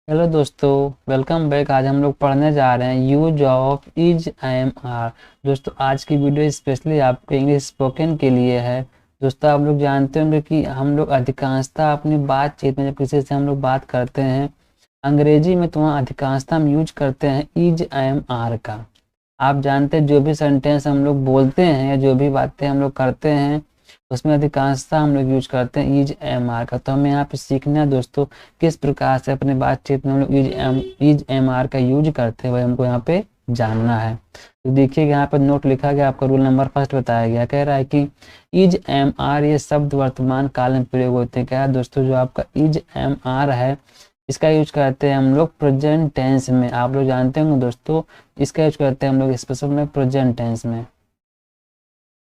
Hello दोस्तों, welcome back. आज हम लोग पढ़ने जा रहे हैं use of is am are. दोस्तों आज की वीडियो स्पेशली आपके इंग्लिश स्पोकन के लिए है। दोस्तों आप लोग जानते होंगे कि हम लोग अधिकांशतः अपनी बातचीत में जब किसी से हम लोग बात करते हैं अंग्रेजी में, तो वहाँ अधिकांशतः हम यूज करते हैं इज एम आर का। आप जानते हैं जो भी सेंटेंस हम लोग बोलते हैं या जो भी बातें हम लोग करते हैं उसमें अधिकांशतः हम लोग यूज करते हैं इज एम आर का। तो हमें यहाँ पे सीखना है दोस्तों किस प्रकार से अपने बातचीत में हम लोग इज एम आर का यूज करते हैं, वही हमको यहाँ पे जानना है। तो देखिए यहाँ पर नोट लिखा गया, आपका रूल नंबर फर्स्ट बताया गया। कह रहा है कि इज एम आर ये शब्द वर्तमान काल में प्रयोग होते हैं। क्या है दोस्तों, जो आपका इज एम आर है इसका यूज करते हैं हम लोग प्रेजेंट टेंस में। आप लोग जानते होंगे दोस्तों, इसका यूज करते हैं हम लोग स्पेशल में प्रेजेंट टेंस में।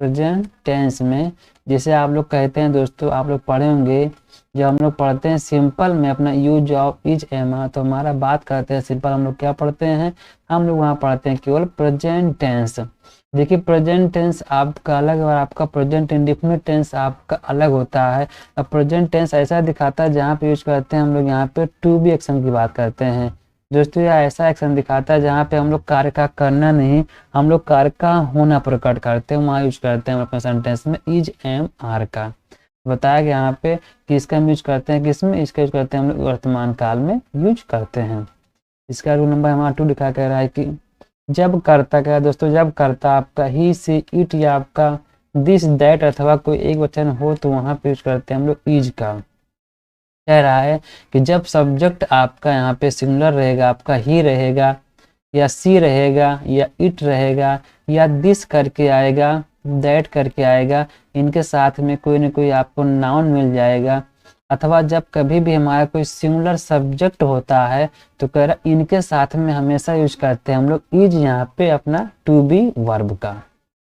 प्रेजेंट टेंस में जैसे आप लोग कहते हैं दोस्तों, आप लोग पढ़े होंगे जब हम लोग पढ़ते हैं सिंपल में अपना use of is am are, तो हमारा बात करते हैं सिंपल हम लोग क्या पढ़ते हैं, हम लोग वहाँ पढ़ते हैं केवल प्रेजेंट टेंस। देखिए प्रेजेंट टेंस आपका अलग और आपका प्रेजेंट इंडेफिनिट टेंस आपका अलग होता है। अब प्रेजेंट टेंस ऐसा दिखाता है जहाँ पे यूज करते हैं हम लोग यहाँ पे टू बी एक्शन की बात करते हैं दोस्तों। यह ऐसा एक्शन दिखाता है जहाँ पे हम लोग कार्य का करना नहीं, हम लोग कार्य का होना प्रकट करते हैं, वहाँ यूज करते हैं अपने सेंटेंस में इज एम आर का। बताया गया यहाँ पे कि इसका हम यूज करते हैं किसमें, इसका यूज करते हैं हम लोग वर्तमान काल में यूज करते हैं। इसका रूल नंबर हमारा 2 लिखा कह रहा है कि जब कर्ता, क्या दोस्तों, जब कर्ता आपका ही से इट या आपका दिस दैट अथवा कोई एक वचन हो तो वहाँ पे यूज करते हैं हम लोग इज का। कह रहा है कि जब सब्जेक्ट आपका यहाँ पे सिंगुलर रहेगा, आपका ही रहेगा या सी रहेगा या इट रहेगा या दिस करके आएगा, दैट करके आएगा, इनके साथ में कोई ना कोई आपको नाउन मिल जाएगा, अथवा जब कभी भी हमारा कोई सिंगुलर सब्जेक्ट होता है तो कह रहा इनके साथ में हमेशा यूज करते हैं हम लोग इज यहाँ पे अपना टू बी वर्ब का।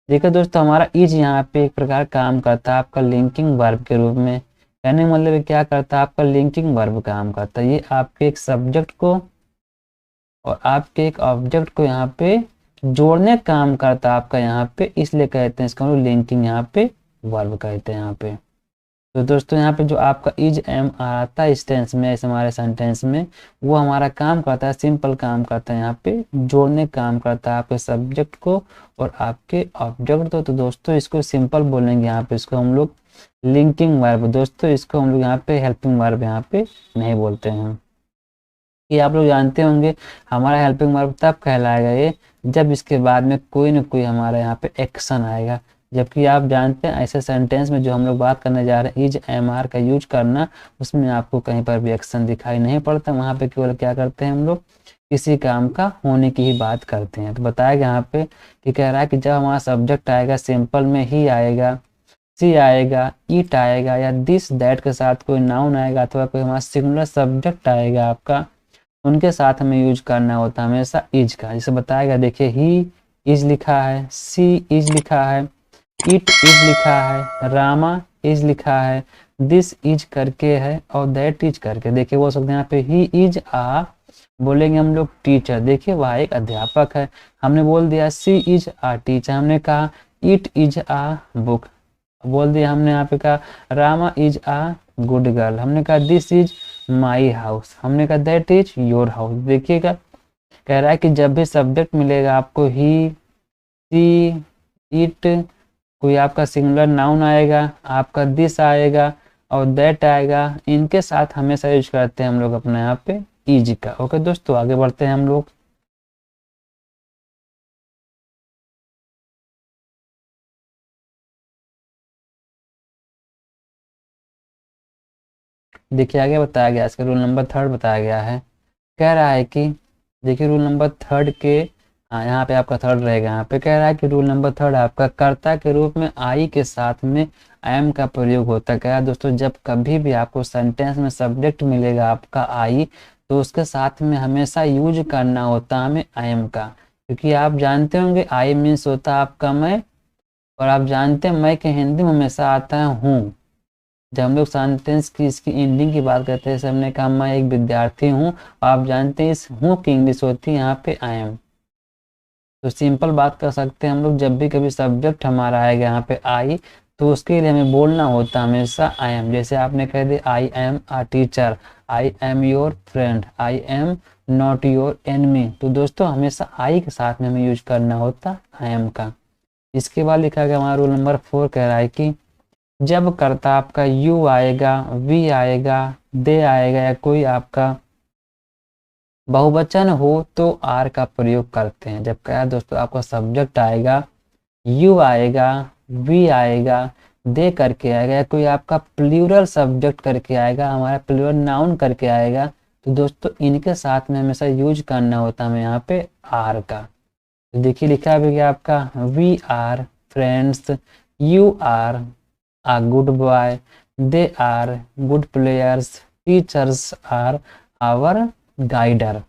देखिए दोस्तों हमारा इज यहाँ पे एक प्रकार काम करता है आपका लिंकिंग वर्ब के रूप में। कहने का मतलब क्या करता है, आपका लिंकिंग वर्ब काम करता है। ये आपके एक सब्जेक्ट को और आपके एक ऑब्जेक्ट को यहाँ पे जोड़ने का काम करता है आपका यहाँ पे, इसलिए कहते हैं इसको हम लोग लिंकिंग यहाँ पे वर्ब कहते हैं यहाँ पे। तो दोस्तों यहाँ पे जो आपका इज एम आता है इस टेंस में, इस हमारे सेंटेंस में, वो हमारा काम करता है, सिंपल काम करता है यहाँ पे जोड़ने का काम करता है आपके सब्जेक्ट को और आपके ऑब्जेक्ट को। तो दोस्तों इसको सिंपल बोलेंगे यहाँ पे, इसको हम लोग लिंकिंग वर्ब। दोस्तों इसको हम लोग यहाँ पे हेल्पिंग वर्ब यहाँ पे नहीं बोलते हैं। ये आप लोग जानते होंगे हमारा हेल्पिंग वर्ब तब कहलाएगा ये जब इसके बाद में कोई ना कोई हमारा यहाँ पे एक्शन आएगा। जबकि आप जानते हैं ऐसे सेंटेंस में जो हम लोग बात करने जा रहे हैं इज एम आर का यूज करना, उसमें आपको कहीं पर भी एक्शन दिखाई नहीं पड़ता। वहाँ पे केवल क्या करते हैं हम लोग, किसी काम का होने की ही बात करते हैं। तो बताया गया यहाँ पे कि कह रहा है कि जब हमारा सब्जेक्ट आएगा सिंपल में ही आएगा, सी आएगा, इट आएगा या दिस दैट के साथ कोई नाउन आएगा अथवा कोई हमारा सिंगुलर सब्जेक्ट आएगा आपका, उनके साथ हमें यूज करना होता है हमेशा इज का। जैसे बताएगा, देखिए ही इज लिखा है, सी इज लिखा है, इट इज लिखा है, रामा इज लिखा है, दिस इज करके है और दैट इज करके। देखिए वो सकते हैं यहाँ पे ही इज आ, बोलेंगे हम लोग टीचर, देखिए वह एक अध्यापक है। हमने बोल दिया सी इज आ टीचर, हमने कहा इट इज आ बुक, बोल दिया हमने यहाँ पे कहा Rama is a good girl, हमने कहा दिस इज माई हाउस, हमने कहा दैट इज योर हाउस। देखिएगा कह रहा है कि जब भी सब्जेक्ट मिलेगा आपको ही, सी, इट, कोई आपका सिंगुलर नाउन आएगा, आपका दिस आएगा और दैट आएगा, इनके साथ हमेशा यूज करते हैं हम लोग अपने यहाँ पे इज का। ओके दोस्तों आगे बढ़ते हैं हम लोग। देखिए आगे बताया गया, इसका रूल नंबर 3 बताया गया है। कह रहा है कि देखिए रूल नंबर 3 के, हाँ यहाँ पे आपका 3 रहेगा। यहाँ पे कह रहा है कि रूल नंबर 3 आपका कर्ता के रूप में आई के साथ में एम का प्रयोग होता है। क्या है दोस्तों, जब कभी भी आपको सेंटेंस में सब्जेक्ट मिलेगा आपका आई, तो उसके साथ में हमेशा यूज करना होता है हमें एम का। क्योंकि आप जानते होंगे आई मीन्स होता है आपका मैं, और आप जानते हैं मैं के हिंदी में हमेशा आता है हूँ। जब हम लोग सेंटेंस की इसकी एंडिंग की बात करते हैं, जैसे हमने कहा मैं एक विद्यार्थी हूँ, आप जानते हैं इस हूँ की इंग्लिश होती है यहाँ पे आई एम। तो सिंपल बात कर सकते हैं हम लोग, जब भी कभी सब्जेक्ट हमारा आएगा यहाँ पे आई, तो उसके लिए हमें बोलना होता है हमेशा आई एम। जैसे आपने कह दिया I am a teacher, I am your friend, I am not your enemy, तो दोस्तों हमेशा आई के साथ में हमें यूज करना होता आई एम का। इसके बाद लिखा गया हमारा रूल नंबर 4 कह रहा है कि जब कर्ता आपका यू आएगा, वी आएगा, दे आएगा या कोई आपका बहुवचन हो तो आर का प्रयोग करते हैं। जब क्या दोस्तों आपका सब्जेक्ट आएगा, यू आएगा, वी आएगा, दे करके आएगा या कोई आपका प्लूरल सब्जेक्ट करके आएगा, हमारा प्लूरल नाउन करके आएगा, तो दोस्तों इनके साथ में हमेशा यूज करना होता है हमें यहाँ पे आर का। तो देखिए लिखा भी गया आपका we are friends, you are a good boy, they are good players, teachers are our guider.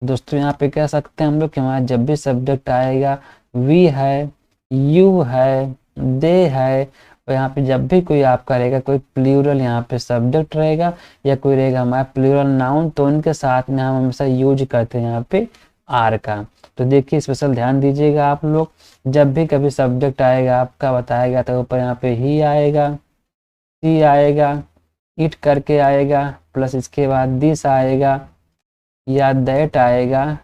दोस्तों यहाँ पे कह सकते हैं हम लोग कि हमारा जब भी सब्जेक्ट आएगा, वी है, यू है, दे है, और यहाँ पे जब भी कोई आपका रहेगा, कोई प्लूरल यहाँ पे सब्जेक्ट रहेगा या कोई रहेगा हमारा प्लूरल नाउन, तो उनके साथ में हम हमेशा यूज करते हैं यहाँ पे आर का। तो देखिए स्पेशल ध्यान दीजिएगा आप लोग, जब भी कभी सब्जेक्ट आएगा आपका बताएगा तो ऊपर यहाँ पे ही आएगा, सी आएगा, इट करके आएगा, प्लस इसके बाद दिस आएगा या दैट आएगा,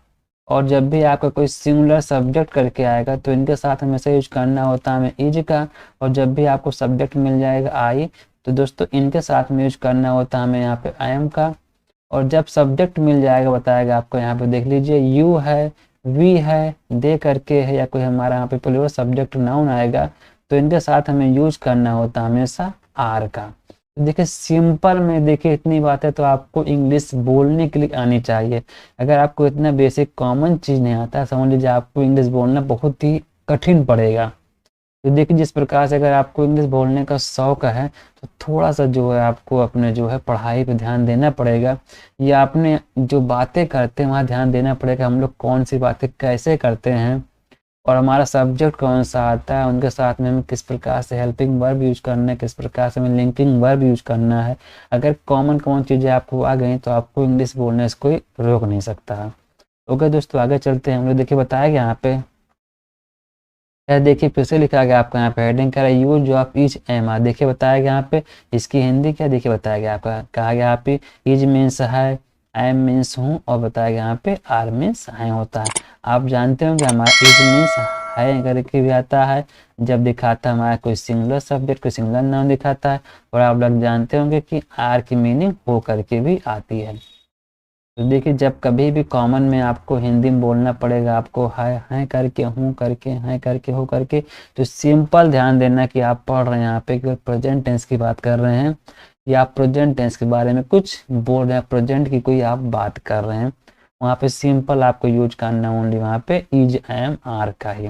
और जब भी आपका कोई सिंगुलर सब्जेक्ट करके आएगा तो इनके साथ हमेशा यूज करना होता है हमें इज का, और जब भी आपको सब्जेक्ट मिल जाएगा आई, तो दोस्तों इनके साथ में यूज करना होता है हमें यहाँ पे आई एम का। और जब सब्जेक्ट मिल जाएगा बताएगा आपको, यहाँ पे देख लीजिए यू है, वी है, दे करके है, या कोई हमारा यहाँ पे प्लूरल सब्जेक्ट नाउन आएगा, तो इनके साथ हमें यूज करना होता है हमेशा आर का। तो देखिए सिंपल में देखिए इतनी बातें तो आपको इंग्लिश बोलने के लिए आनी चाहिए। अगर आपको इतना बेसिक कॉमन चीज़ नहीं आता है, समझ लीजिए आपको इंग्लिश बोलना बहुत ही कठिन पड़ेगा। तो देखिए जिस प्रकार से अगर आपको इंग्लिश बोलने का शौक है तो थोड़ा सा जो है आपको अपने जो है पढ़ाई पे ध्यान देना पड़ेगा, या अपने जो बातें करते हैं वहाँ ध्यान देना पड़ेगा, हम लोग कौन सी बातें कैसे करते हैं और हमारा सब्जेक्ट कौन सा आता है, उनके साथ में हमें किस प्रकार से हेल्पिंग वर्ब यूज करना है, किस प्रकार से हमें लिंकिंग वर्ब यूज करना है। अगर कॉमन चीज़ें आपको आ गई तो आपको इंग्लिश बोलने से कोई रोक नहीं सकता। ओके दोस्तों आगे चलते हैं। हम लोग देखिए बताया गया यहाँ पे, देखिए फिर से लिखा गया आपका यहाँ पे हेडिंग कह रहा है use of is am are. देखिए बताया गया यहाँ पे इसकी हिंदी क्या, देखिए बताया गया आपका, कहा गया यहाँ पे इज मीन्स है, एम मीन्स हूँ, और बताया गया यहाँ पे आर मीन्स है होता है। आप जानते होंगे हमारा इज मीन्स है करके भी आता है जब दिखाता है हमारा कोई सिंगुलर सब्जेक्ट, कोई सिंगुलर नाउन दिखाता है, और आप लोग जानते होंगे कि आर की मीनिंग हो करके भी आती है। तो देखिए जब कभी भी कॉमन में आपको हिंदी में बोलना पड़ेगा, आपको है करके, हूँ करके, है करके, हो करके, तो सिंपल ध्यान देना कि आप पढ़ रहे हैं यहाँ पे कि प्रेजेंट टेंस की बात कर रहे हैं या आप प्रेजेंट टेंस के बारे में कुछ बोल रहे हैं, प्रेजेंट की कोई आप बात कर रहे हैं, वहाँ पे सिंपल आपको यूज करना ओनली वहाँ पे इज एम आर का ही।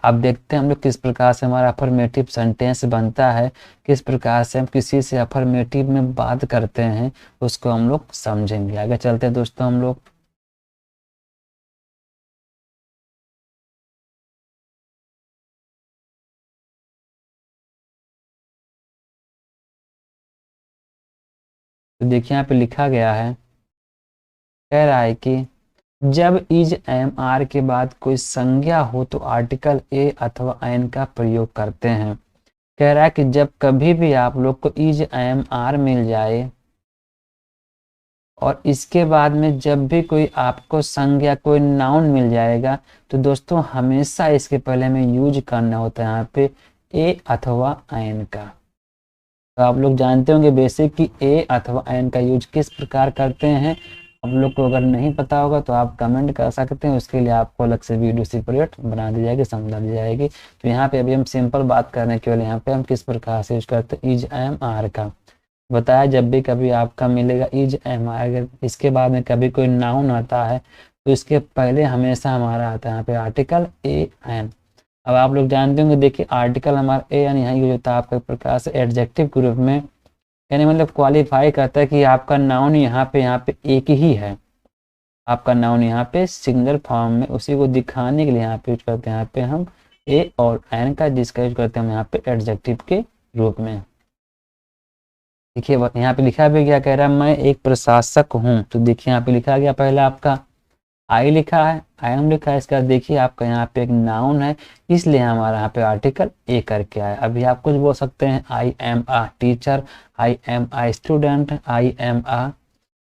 अब देखते हैं हम लोग किस प्रकार से हमारा अफर्मेटिव सेंटेंस बनता है, किस प्रकार से हम किसी से अफर्मेटिव में बात करते हैं, उसको हम लोग समझेंगे। आगे चलते हैं दोस्तों हम लोग। तो देखिए यहाँ पे लिखा गया है, कह रहा है कि जब इज एम आर के बाद कोई संज्ञा हो तो आर्टिकल ए अथवा एन का प्रयोग करते हैं। कह रहा है कि जब कभी भी आप लोग को इज एम आर मिल जाए और इसके बाद में जब भी कोई आपको संज्ञा कोई नाउन मिल जाएगा, तो दोस्तों हमेशा इसके पहले में यूज करना होता है यहाँ पे ए अथवा एन का। तो आप लोग जानते होंगे बेसिक कि ए अथवा एन का यूज किस प्रकार करते हैं। आप लोग को अगर नहीं पता होगा तो आप कमेंट कर सकते हैं, उसके लिए आपको अलग से वीडियो सेपरेट बना दी जाएगी, समझा दी जाएगी। तो यहाँ पे अभी हम सिंपल बात कर रहे हैं केवल यहाँ पे हम किस प्रकार से यूज करते हैं इज एम आर का। बताया जब भी कभी आपका मिलेगा इज एम आर, अगर इसके बाद में कभी कोई नाउन आता है तो इसके पहले हमेशा हमारा आता है यहाँ पे आर्टिकल ए एन। अब आप लोग जानते होंगे देखिए आर्टिकल हमारा ए एन यहाँ यूज होता है आपका प्रकार से एडजेक्टिव के रूप में, यानी मतलब क्वालिफाई करता है कि आपका नाउन यहाँ पे एक ही है, आपका नाउन यहाँ पे सिंगल फॉर्म में, उसी को दिखाने के लिए यहाँ पे यूज करते हैं यहाँ पे हम ए और एन का, जिसका यूज करते हैं हम यहाँ पे एडजेक्टिव के रूप में। देखिए यहाँ पे लिखा भी क्या कह रहा है, मैं एक प्रशासक हूँ। तो देखिए यहाँ पे लिखा गया पहला आपका आई लिखा है, आई एम लिखा है, इसका देखिए आपका यहाँ पे एक नाउन है, इसलिए हमारा यहाँ पे आर्टिकल ए करके आया। अभी आप कुछ बोल सकते हैं, I am a teacher, I am a student, I am a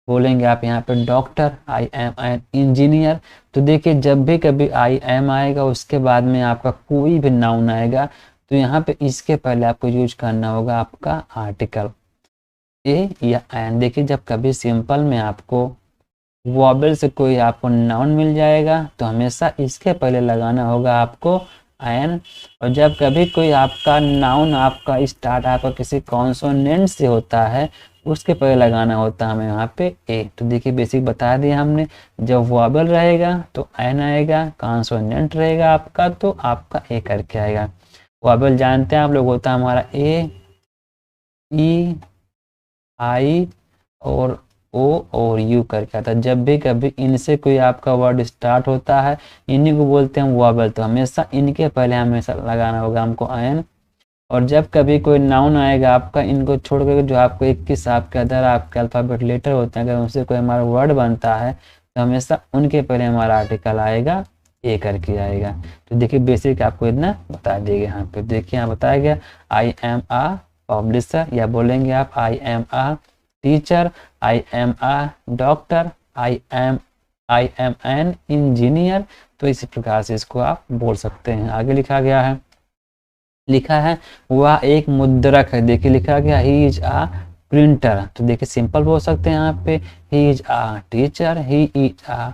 बोलेंगे आप यहाँ पे doctor, I am an engineer. तो देखिए जब भी कभी आई एम आएगा उसके बाद में आपका कोई भी नाउन आएगा तो यहाँ पे इसके पहले आपको यूज करना होगा आपका आर्टिकल ए या एन। देखिए जब कभी सिंपल में आपको वॉबल से कोई आपको नाउन मिल जाएगा तो हमेशा इसके पहले लगाना होगा आपको एन। और जब कभी कोई आपका नाउन आपका स्टार्ट आपका किसी कॉन्सोनेंट से होता है उसके पहले लगाना होता है हमें यहाँ पे ए। तो देखिए बेसिक बता दिया हमने, जब वॉबल रहेगा तो एन आएगा, कॉन्सोनेंट रहेगा आपका तो आपका ए करके आएगा। वॉबल जानते हैं आप लोग, होता है हमारा ए, ई, आई और ओ और यू करके आता है। जब भी कभी इनसे कोई आपका वर्ड स्टार्ट होता है इन्हीं को बोलते हैं वॉबल, तो हमेशा इनके पहले हमेशा लगाना होगा हमको एन। और जब कभी कोई नाउन आएगा आपका, इनको छोड़ कर जो आपको 21 आपके अदर आपके अल्फ़ाबेट लेटर होते हैं, अगर उनसे कोई हमारा वर्ड बनता है तो हमेशा उनके पहले हमारा आर्टिकल आएगा ए करके आएगा। तो देखिए बेसिक आपको इतना बता दिएगा यहाँ पे। देखिए यहाँ बताया गया आई एम आ पब्लिशर, या बोलेंगे आप I am a teacher, I am a doctor, I am an engineer. तो इसी प्रकार से इसको आप बोल सकते हैं। आगे लिखा गया है, लिखा है वह एक मुद्रक है। देखिए लिखा गया ही इज आ प्रिंटर। तो देखिए सिंपल बोल सकते हैं यहाँ पे he is a teacher, he is a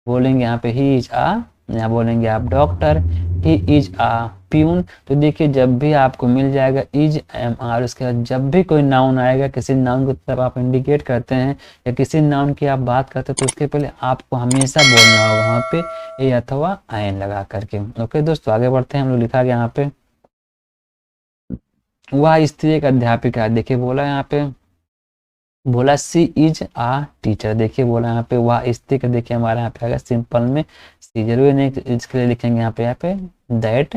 बोलेंगे यहाँ पे ही इज आ, यहाँ बोलेंगे आप doctor, he is a peon. तो देखिए जब भी आपको मिल जाएगा इज एम आर, उसके बाद जब भी कोई नाउन आएगा, किसी नाउन को तब आप इंडिकेट करते हैं या किसी नाउन की आप बात करते हैं तो उसके पहले आपको हमेशा बोलना होगा वहाँ पे ए अथवा आयन लगा करके। ओके दोस्तों आगे बढ़ते हैं हम लोग। लिखा गया यहाँ पे वह स्त्री एक अध्यापिका। देखिए बोला यहाँ पे, बोला सी इज आ टीचर। देखिए बोला यहाँ पे वह स्त्री का, देखिए हमारे यहाँ पे आएगा सिंपल में सी, जरूरी नहीं इसके लिए लिखेंगे यहाँ पे दैट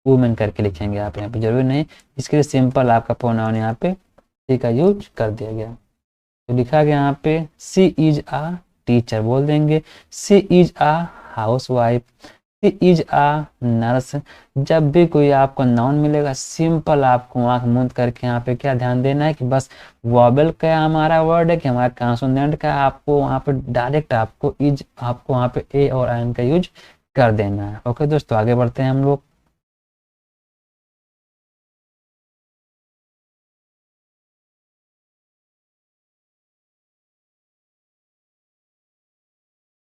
वुमेन करके लिखेंगे आप यहाँ पे, जरूरी नहीं, इसके लिए सिंपल आपका प्रोनाउन यहाँ पे सी का यूज कर दिया गया। तो लिखा गया यहाँ पे सी इज आ टीचर बोल देंगे, she is a housewife, she is a nurse. जब भी कोई आपको नाउन मिलेगा सिंपल आपको आंख मूंद करके यहाँ पे क्या ध्यान देना है कि बस वॉबल का हमारा वर्ड है कि हमारा कॉन्सोनेंट का, आपको वहाँ पे डायरेक्ट आपको इज, आपको वहाँ पे ए और एन का यूज कर देना है। ओके दोस्तों आगे बढ़ते हैं हम लोग।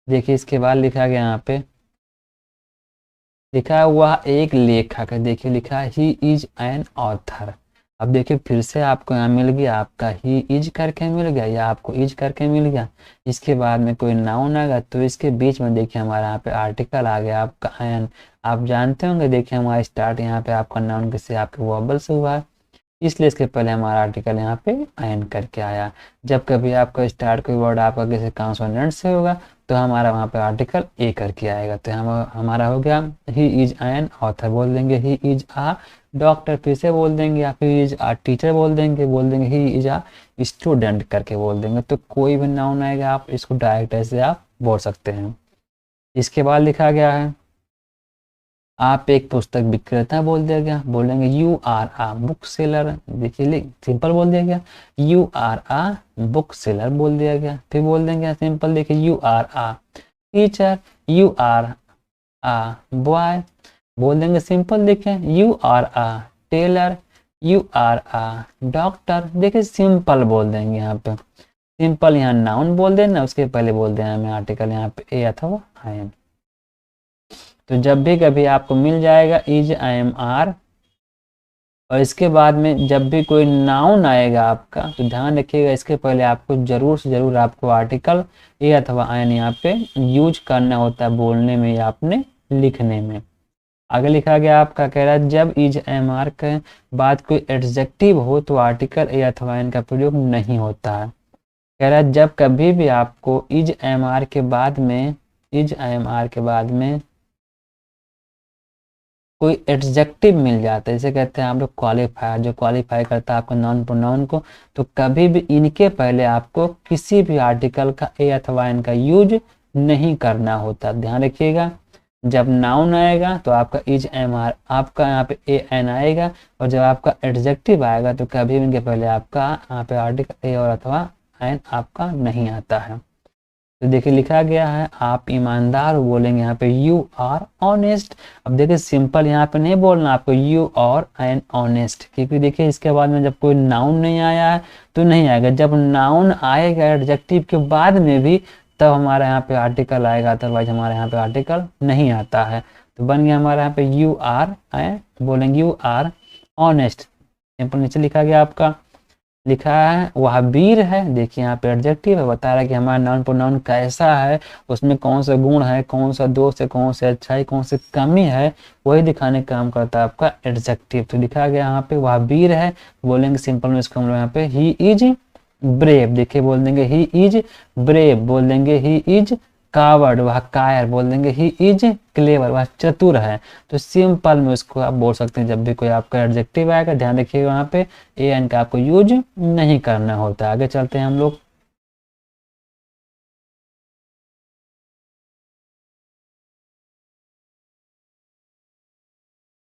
देखिए इसके बाद लिखा गया यहाँ पे, लिखा है वह एक लेखक है। देखिए लिखा है ही इज एन ऑथर। अब देखिए फिर से आपको यहाँ मिल गया आपका ही इज करके मिल गया या आपको इज करके मिल गया, इसके बाद में कोई नाउन आएगा तो इसके बीच में देखिए हमारा यहाँ पे आर्टिकल आ गया आपका एन। आप जानते होंगे देखिए हमारा स्टार्ट यहाँ पे आपका नाउन किसी आपके वॉबल से हुआ है, इसलिए इसके पहले हमारा आर्टिकल यहाँ पे एन करके आया। जब कभी आपका स्टार्ट कोई वर्ड आपका किसी कॉन्सोनेंट से होगा तो हमारा वहाँ पे आर्टिकल ए करके आएगा। तो हमारा हो गया ही इज एन ऑथर बोल देंगे, ही इज आ डॉक्टर फिर से बोल देंगे, या फिर इज आ टीचर बोल देंगे ही इज आ स्टूडेंट करके बोल देंगे। तो कोई भी नाउन आएगा आप इसको डायरेक्ट ऐसे आप बोल सकते हैं। इसके बाद लिखा गया है आप एक पुस्तक विक्रेता बोल दिया गया, बोलेंगे you are a book seller. देखिए सिंपल बोल दिया गया you are a book seller बोल दिया गया। फिर बोल देंगे सिंपल, देखिए you are a teacher, you are a boy बोल देंगे सिंपल, देखिए you are a tailor, you are a doctor. देखिए सिंपल बोल देंगे यहाँ पे, सिंपल यहाँ नाउन बोल देना उसके पहले बोल देना हमें आर्टिकल यहाँ पे ए अथवा आई एन। तो जब भी कभी आपको मिल जाएगा इज आई एम आर और इसके बाद में जब भी कोई नाउन आएगा आपका तो ध्यान रखिएगा इसके पहले आपको जरूर से जरूर आपको आर्टिकल ए अथवा आई एन यहाँ पे यूज करना होता है बोलने में या अपने लिखने में। आगे लिखा गया आपका कह रहा है जब इज एम आर के बाद कोई एडजेक्टिव हो तो आर्टिकल ए अथवा एन का प्रयोग नहीं होता है। कह रहा है जब कभी भी आपको इज एम आर के बाद में, इज एम आर के बाद में कोई एडजेक्टिव मिल जाता है, जैसे कहते हैं आप लोग क्वालिफायर, जो क्वालिफाई करता है आपको नॉन प्रोनाउन को, तो कभी भी इनके पहले आपको किसी भी आर्टिकल का ए अथवा एन का यूज नहीं करना होता। ध्यान रखिएगा, जब नाउन आएगा तो आपका इज एम आर आपका यहाँ पे ए एन आएगा, और जब आपका एडजेक्टिव आएगा तो कभी भी इनके पहले आपका यहाँ पे आर्टिकल ए और अथवा एन आपका नहीं आता है। तो देखिए लिखा गया है आप ईमानदार हो, बोलेंगे यहाँ पे यू आर ऑनेस्ट। अब देखिए सिंपल यहाँ पे नहीं बोलना आपको यू आर एन ऑनेस्ट, क्योंकि देखिए इसके बाद में जब कोई नाउन नहीं आया है तो नहीं आएगा। जब नाउन आएगा एडजेक्टिव के बाद में भी तब हमारे यहाँ पे आर्टिकल आएगा, अदरवाइज हमारे यहाँ पे आर्टिकल नहीं आता है। तो बन गया हमारे यहाँ पे यू आर एन, बोलेंगे यू आर ऑनेस्ट। सिंपल नीचे लिखा गया आपका, लिखा है वह वीर है। देखिए यहाँ पे एडजेक्टिव है, बता रहा है कि हमारा नाउन प्रोनाउन कैसा है, उसमें कौन सा गुण है, कौन सा दोष है, कौन सी अच्छाई, कौन सी कमी है, वही दिखाने का काम करता है आपका एडजेक्टिव। तो लिखा गया यहाँ पे वह वीर है, बोलेंगे सिंपल में इसको हम लोग यहाँ पे ही इज ब्रेव। देखिए बोल देंगे ही इज ब्रेव, बोल देंगे ही इज कावर्ड, वह कायर, बोल देंगे ही इज क्लेवर, वह चतुर है। तो सिंपल में उसको आप बोल सकते हैं जब भी कोई आपका एडजेक्टिव आएगा। ध्यान रखिएगा वहाँ पे ए एन का आपको यूज नहीं करना होता। आगे चलते हैं हम लोग।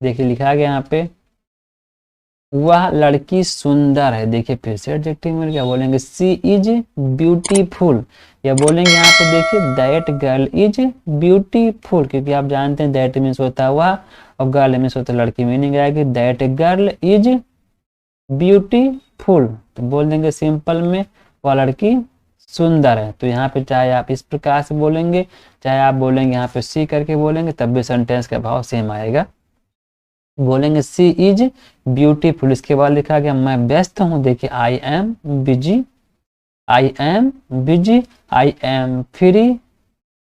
देखिए लिखा गया यहाँ पे वह लड़की सुंदर है। देखिए फिर से एडजेक्टिव मिल गया, बोलेंगे सी इज ब्यूटीफुल, या बोलेंगे यहाँ पे देखिए दैट गर्ल इज ब्यूटीफुल, क्योंकि आप जानते हैं दैट मीन्स होता है वह और गर्ल मीन्स होता है लड़की। मीनिंग आएगी दैट गर्ल इज ब्यूटीफुल, तो बोल देंगे सिंपल में वह लड़की सुंदर है। तो यहाँ पे चाहे आप इस प्रकार से बोलेंगे, चाहे आप बोलेंगे यहाँ पे सी करके बोलेंगे, तब भी सेंटेंस का भाव सेम आएगा। बोलेंगे सी इज ब्यूटीफुल, इसके बाद लिखा गया मैं व्यस्त हूँ। देखिए I am busy, I am busy, I am free,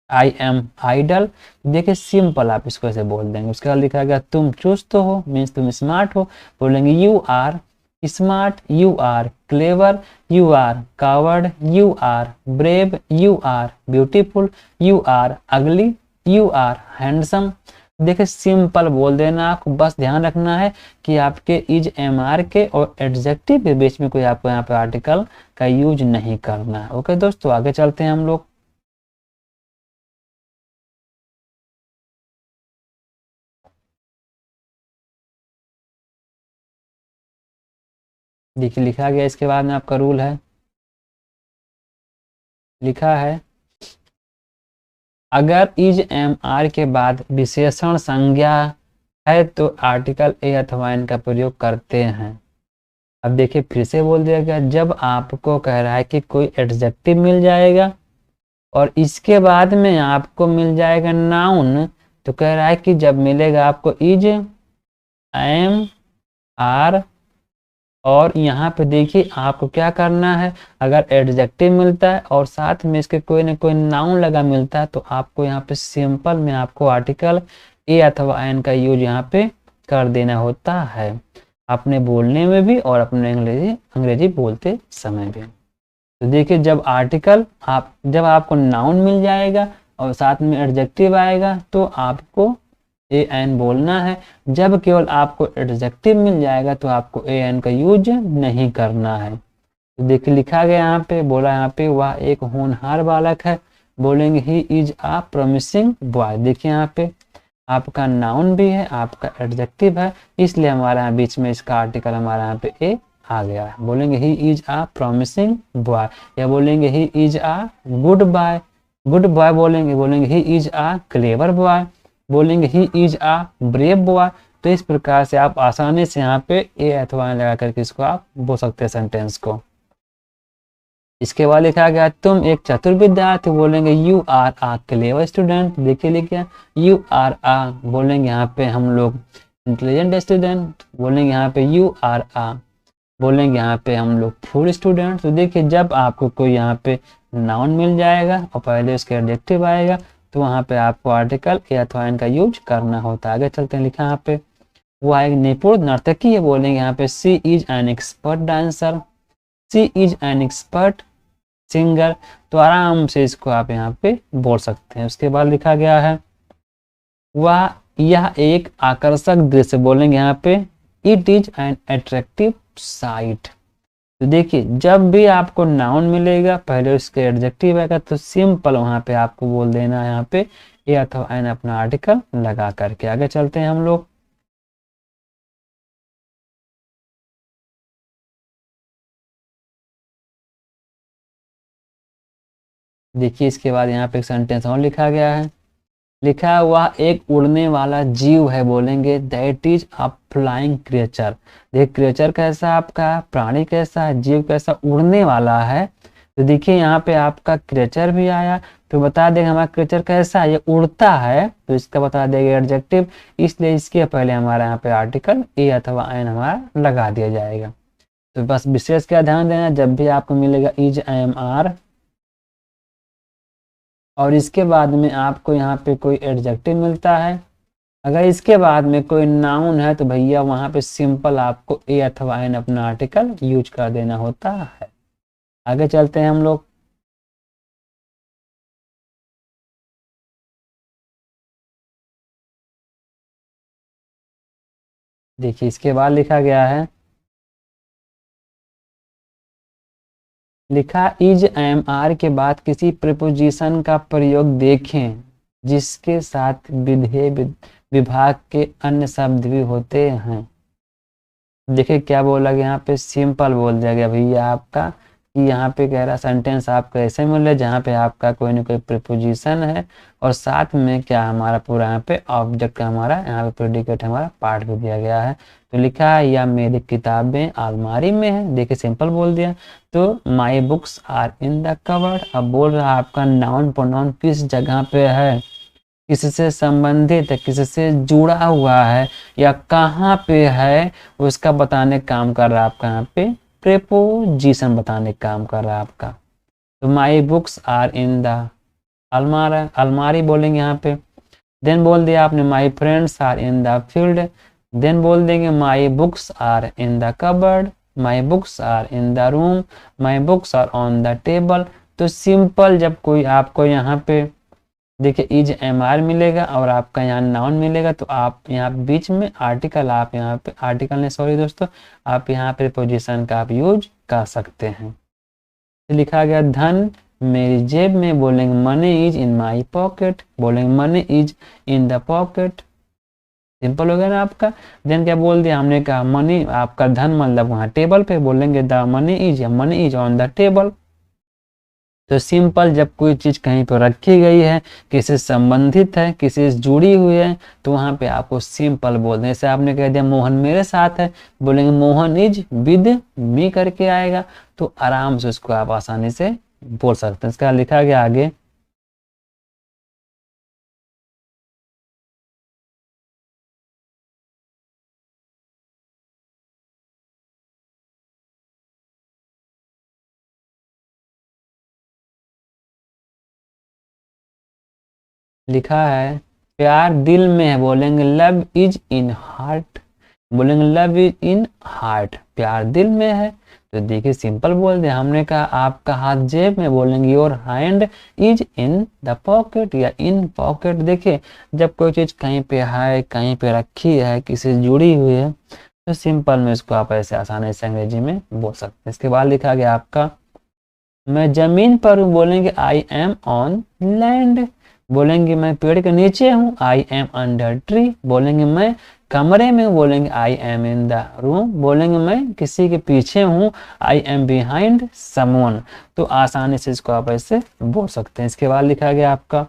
I am idle. देखिए सिंपल आप इसको ऐसे बोल देंगे। उसके बाद लिखा गया तुम चुस्त हो, मीन्स तुम स्मार्ट हो, बोलेंगे you are smart, you are clever, you are coward, you are brave, you are beautiful, you are ugly, you are handsome. देखिए सिंपल बोल देना, आपको बस ध्यान रखना है कि आपके इज एम आर के और एडजेक्टिव के बीच में कोई आपको यहाँ पे आर्टिकल का यूज नहीं करना है। ओके दोस्तों, आगे चलते हैं हम लोग। देखिए लिखा गया इसके बाद में आपका रूल है, लिखा है अगर इज एम आर के बाद विशेषण संज्ञा है तो आर्टिकल ए अथवा एन का प्रयोग करते हैं। अब देखिए फिर से बोल दिया गया, जब आपको कह रहा है कि कोई एडजेक्टिव मिल जाएगा और इसके बाद में आपको मिल जाएगा नाउन, तो कह रहा है कि जब मिलेगा आपको इज एम आर, और यहाँ पे देखिए आपको क्या करना है, अगर एडजेक्टिव मिलता है और साथ में इसके कोई ना कोई नाउन लगा मिलता है, तो आपको यहाँ पे सिंपल में आपको आर्टिकल ए अथवा एन का यूज यहाँ पे कर देना होता है, अपने बोलने में भी और अपने अंग्रेजी बोलते समय भी। तो देखिए जब आर्टिकल जब आपको नाउन मिल जाएगा और साथ में एडजेक्टिव आएगा तो आपको ए एन बोलना है। जब केवल आपको एडजेक्टिव मिल जाएगा तो आपको ए एन का यूज नहीं करना है। तो देखिए लिखा गया यहाँ पे, बोला यहाँ पे वह एक होनहार बालक है, बोलेंगे he is a promising boy. देखिए यहाँ पे आपका नाउन भी है, आपका एडजेक्टिव है, इसलिए हमारे यहाँ बीच में इसका आर्टिकल हमारे यहाँ पे ए आ गया है। बोलेंगे he is a promising boy, या बोलेंगे he is a good boy, good boy बोलेंगे he is a clever boy, बोलेंगे he is a brave boy. तो इस प्रकार से आप आसानी से यहाँ पे ए अथवा एन लगा करके इसको आप बोल सकते हैं सेंटेंस को। इसके बाद लिखा गया तुम एक चतुर विद्यार्थी, बोलेंगे you are a clever student. देखिए लिखिए यू आर आ, बोलेंगे यहाँ पे हम लोग इंटेलिजेंट स्टूडेंट, बोलेंगे यहाँ पे यू आर आ, बोलेंगे यहाँ पे हम लोग फुल स्टूडेंट। तो देखिए जब आपको कोई यहाँ पे नाउन मिल जाएगा और पहले उसके एडजेक्टिव आएगा तो वहाँ पे आपको आर्टिकल ए अथवा एन का यूज करना होता है। आगे चलते हैं, लिखा यहाँ पे वो एक निपुण नर्तकी है, बोलेंगे यहाँ पे she is an expert dancer, she is an expert singer. तो आराम से इसको आप यहाँ पे बोल सकते हैं। उसके बाद लिखा गया है वह यह एक आकर्षक दृश्य, बोलेंगे यहाँ पे it is an attractive site. तो देखिए जब भी आपको नाउन मिलेगा पहले उसके एडजेक्टिव आएगा, तो सिंपल वहां पे आपको बोल देना है यहाँ पे ए अथवा एन अपना आर्टिकल लगा करके। आगे चलते हैं हम लोग। देखिए इसके बाद यहाँ पे एक सेंटेंस और लिखा गया है, लिखा हुआ एक उड़ने वाला जीव है, बोलेंगे that is a flying creature. देखिए क्रिएचर कैसा, आपका प्राणी कैसा है, जीव कैसा, उड़ने वाला है। तो देखिए यहाँ पे आपका क्रिएचर भी आया, फिर बता देगा हमारा क्रिएचर कैसा है, ये उड़ता है, तो इसका बता देगा एडजेक्टिव, इसलिए इसके पहले हमारा यहाँ पे आर्टिकल ए अथवा एन हमारा लगा दिया जाएगा। तो बस विशेष क्या ध्यान देना, जब भी आपको मिलेगा इज एम आर और इसके बाद में आपको यहाँ पे कोई एडजेक्टिव मिलता है, अगर इसके बाद में कोई नाउन है तो भैया वहां पे सिंपल आपको ए अथवा एन अपना आर्टिकल यूज कर देना होता है। आगे चलते हैं हम लोग। देखिए इसके बाद लिखा गया है, लिखा इज एम आर के बाद किसी प्रीपोजिशन का प्रयोग देखें जिसके साथ विधेय विभाग के अन्य शब्द भी होते हैं। देखिए क्या बोला गया यहाँ पे, सिंपल बोल दिया गया भैया आपका कि यहाँ पे कह रहा सेंटेंस आपका ऐसे मिल रहा है जहाँ पे आपका कोई ना कोई प्रीपोजिशन है और साथ में क्या हमारा पूरा यहाँ पे ऑब्जेक्ट का हमारा यहाँ पे प्रेडिकेट हमारा पार्ट भी दिया गया है। तो लिखा है या मेरी किताबें अलमारी में है, देखिए सिंपल बोल दिया। तो my books are in the cupboard, अब बोल रहा है आपका नाउन प्रोनाउन किस जगह पे है, किससे संबंधित है, किससे जुड़ा हुआ है या कहाँ पे है, उसका बताने का काम कर रहा है आपका यहाँ पे प्रेपोजिशन बताने का काम कर रहा है आपका। तो my books are in the अलमारा, अलमारी बोलेंगे यहाँ पे। देन बोल दिया आपने my friends are in the field, then बोल देंगे my books are in the cupboard, my books are in the room, my books are on the table. तो सिंपल जब कोई आपको यहाँ पे देखिए इज एम आर मिलेगा और आपका यहाँ नाउन मिलेगा, तो आप यहाँ बीच में आर्टिकल, आप यहाँ पे आर्टिकल नहीं सॉरी दोस्तों, आप यहाँ पे पोजीशन का आप यूज कर सकते हैं। तो लिखा गया धन मेरी जेब में, बोलेंगे money is in my pocket, बोलेंगे money is in the pocket. Simple हो गया ना आपका। देन क्या बोल दिया हमने, कहा मनी आपका धन मतलब वहाँ टेबल पे, बोलेंगे द मनी इज या money is on the table. तो सिंपल जब कोई चीज कहीं पर रखी गई है, किसी से संबंधित है, किसी से जुड़ी हुई है, तो वहां पे आपको सिंपल बोल दें। जैसे आपने कह दिया मोहन मेरे साथ है, बोलेंगे मोहन इज विद मी करके आएगा, तो आराम से उसको आप आसानी से बोल सकते हैं। इसका लिखा गया आगे, लिखा है प्यार दिल में है, बोलेंगे लव इज इन हार्ट, बोलेंगे लव इज इन हार्ट, प्यार दिल में है। तो देखिए सिंपल बोल दिया, हमने कहा आपका हाथ जेब में, बोलेंगे your hand is in the pocket या इन पॉकेट। देखिए जब कोई चीज कहीं पे है, कहीं पे रखी है, किसी से जुड़ी हुई है, तो सिंपल में इसको आप ऐसे आसानी से अंग्रेजी में बोल सकते हैं। इसके बाद लिखा गया आपका मैं जमीन पर हूँ, बोलेंगे आई एम ऑन लैंड, बोलेंगे मैं पेड़ के नीचे हूँ, आई एम अंडर ट्री, बोलेंगे मैं कमरे में हूँ, बोलेंगे I M in the room, बोलेंगे मैं किसी के पीछे हूँ, आई एम बिहाइंड समवन। तो आसानी से इसको आप ऐसे बोल सकते हैं। इसके बाद लिखा गया आपका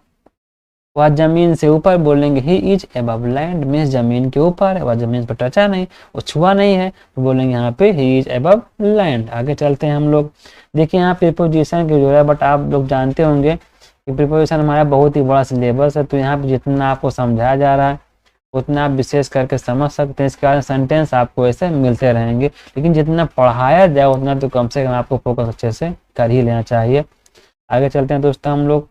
वह जमीन से ऊपर, बोलेंगे he is above land, means जमीन के ऊपर है, वह जमीन पर टचा नहीं, वो छुआ नहीं है, तो बोलेंगे यहाँ पे ही इज एबव लैंड। आगे चलते हैं हम लोग। देखिए यहाँ प्रीपोजिशन की जो है, बट आप लोग जानते होंगे कि प्रीपोजिशन हमारा बहुत ही बड़ा सिलेबस है, तो यहाँ पे जितना आपको समझाया जा रहा है उतना आप विशेष करके समझ सकते हैं। इसके बाद सेंटेंस आपको ऐसे मिलते रहेंगे, लेकिन जितना पढ़ाया जाए उतना तो कम से कम आपको फोकस अच्छे से कर ही लेना चाहिए। आगे चलते हैं दोस्तों हम लोग।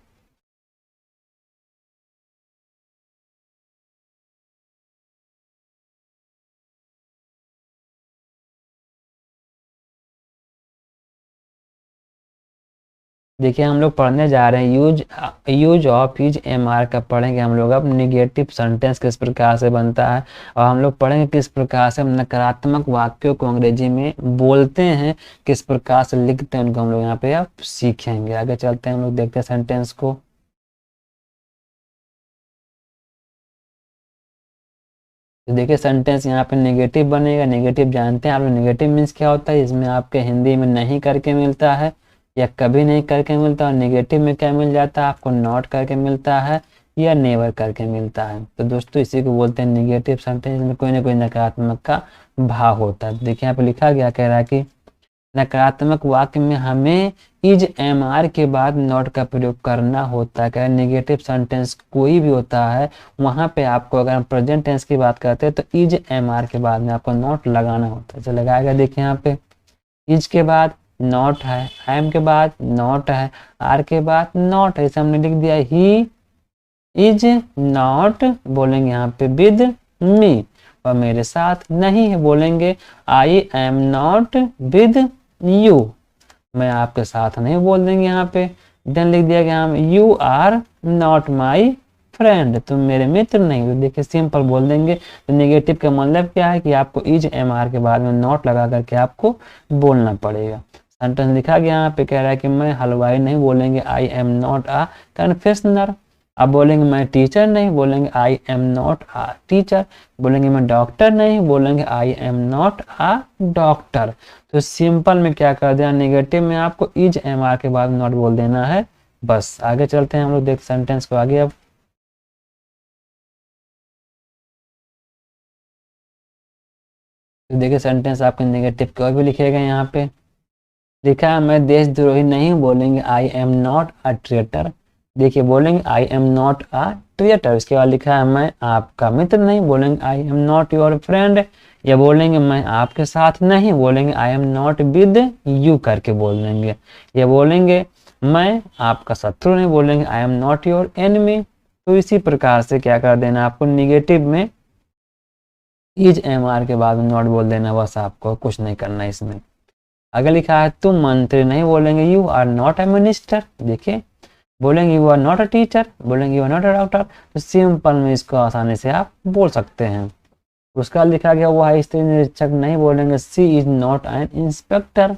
देखिए हम लोग पढ़ने जा रहे हैं use of is am are का पढ़ेंगे हम लोग। अब निगेटिव सेंटेंस किस प्रकार से बनता है और हम लोग पढ़ेंगे किस प्रकार से हम नकारात्मक वाक्यों को अंग्रेजी में बोलते हैं, किस प्रकार से लिखते हैं उनको हम लोग यहाँ पे अब सीखेंगे। आगे चलते हैं हम लोग देखते हैं सेंटेंस को। तो देखिए सेंटेंस यहाँ पे नेगेटिव बनेगा। नेगेटिव जानते हैं आप लोग, नेगेटिव मीन्स क्या होता है, इसमें आपके हिंदी में नहीं करके मिलता है या कभी नहीं करके मिलता है। नेगेटिव में क्या मिल जाता है आपको, नॉट करके मिलता है या नेवर करके मिलता है। तो दोस्तों इसी को बोलते हैं नेगेटिव सेंटेंस, में कोई ना कोई नकारात्मक का भाव होता है। देखिए यहाँ पे लिखा गया, कह रहा है कि नकारात्मक वाक्य में हमें इज एम आर के बाद नॉट का प्रयोग करना होता है। क्या नेगेटिव सेंटेंस कोई भी होता है वहां पे आपको, अगर हम प्रेजेंट टेंस की बात करते हैं तो इज एम आर के बाद में आपको नॉट लगाना होता है। तो लगाएगा, देखिए यहाँ पे इज के बाद नॉट है, एम के बाद नॉट है, आर के बाद नॉट है। इसे हमने लिख दिया ही इज नॉट, बोलेंगे यहाँ पे विद मी, और मेरे साथ नहीं है, बोलेंगे I am not with you, मैं आपके साथ नहीं बोल देंगे यहाँ पे। देन लिख दिया गया हम you are not my friend, तुम मेरे मित्र नहीं हो। देखिए सिंपल बोल देंगे। तो नेगेटिव का मतलब क्या है कि आपको इज एम आर के बाद में नॉट लगा करके आपको बोलना पड़ेगा। सेंटेंस लिखा गया यहाँ पे, कह रहा है कि मैं हलवाई नहीं, बोलेंगे आई एम नॉट अ कन्फेशनर। अब बोलेंगे मैं टीचर नहीं, बोलेंगे I am not a teacher. बोलेंगे मैं डॉक्टर नहीं, बोलेंगे I am not a doctor. तो सिंपल में क्या कर दिया, नेगेटिव में आपको इज एम आर के बाद नॉट बोल देना है बस। आगे चलते हैं हम लोग, देख सेंटेंस को आगे। अब तो देखिए सेंटेंस आपके नेगेटिव के और भी लिखेगा। यहाँ पे लिखा है मैं देशद्रोही नहीं, बोलेंगे I am not a traitor. देखिए बोलेंगे I am not a traitor. इसके बाद लिखा है मैं आपका मित्र नहीं, बोलेंगे I am not your friend. या बोलेंगे मैं आपके साथ नहीं, बोलेंगे I am not with you करके बोल देंगे। या बोलेंगे मैं आपका शत्रु नहीं, बोलेंगे I am not your enemy. तो इसी प्रकार से क्या कर देना आपको, निगेटिव में इज एम आर के बाद नॉट बोल देना बस, आपको कुछ नहीं करना इसमें। अगर लिखा है तुम मंत्री नहीं, बोलेंगे you are not a minister. देखिए बोलेंगे you are not a teacher, बोलेंगे you are not a doctor. तो सिंपल में इसको आसानी से आप बोल सकते हैं। उसका लिखा गया वो है स्त्री निरीक्षक नहीं, बोलेंगे सी इज नॉट एन इंस्पेक्टर।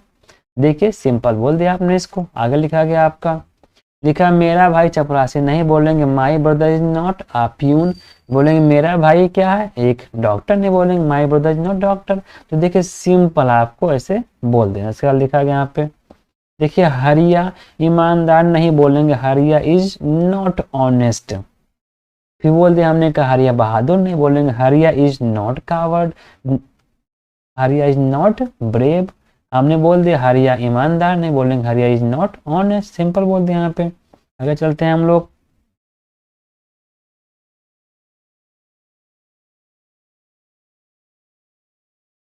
देखिए सिंपल बोल दिया आपने इसको। आगे लिखा गया आपका, लिखा मेरा भाई चपरासी नहीं, बोलेंगे my brother is not a peon. बोलेंगे मेरा भाई क्या है, एक डॉक्टर नहीं, बोलेंगे my brother is not doctor. तो देखिए सिंपल आपको ऐसे बोल देना। इसका लिखा गया यहाँ पे, देखिए हरिया ईमानदार नहीं, बोलेंगे हरिया इज नॉट ऑनेस्ट। फिर बोल दिया हमने कहा हरिया बहादुर नहीं, बोलेंगे हरिया इज नॉट कावर्ड, हरिया इज नॉट ब्रेव। हमने बोल दिया हरिया ईमानदार नहीं, बोलेंगे हरिया इज नॉट ऑनेस्ट। सिंपल बोल दिया यहाँ पे। आगे चलते हैं हम लोग।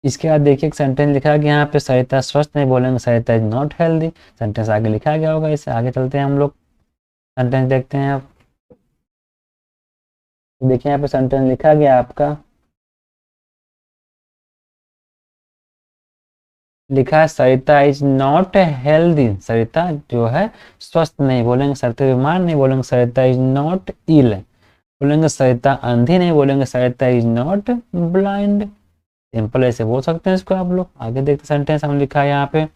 इसके बाद देखिए एक सेंटेंस लिखा गया यहाँ पे, सरिता स्वस्थ नहीं, बोलेंगे सरिता इज नॉट हेल्दी। सेंटेंस आगे लिखा गया होगा, इससे आगे चलते हैं हम लोग। सेंटेंस देखते हैं आप। देखिए यहाँ पे सेंटेंस लिखा गया आपका, लिखा है सरिता इज नॉट हेल्दी, सरिता जो है स्वस्थ नहीं, बोलेंगे सरिता बीमार नहीं, बोलेंगे सरिता इज नॉट इल। बोलेंगे सरिता अंधी नहीं, बोलेंगे सरिता इज नॉट ब्लाइंड। सिंपल ऐसे बोल सकते हैं इसको आप लोग। आगे देखते सेंटेंस हम लिखा है यहाँ पे,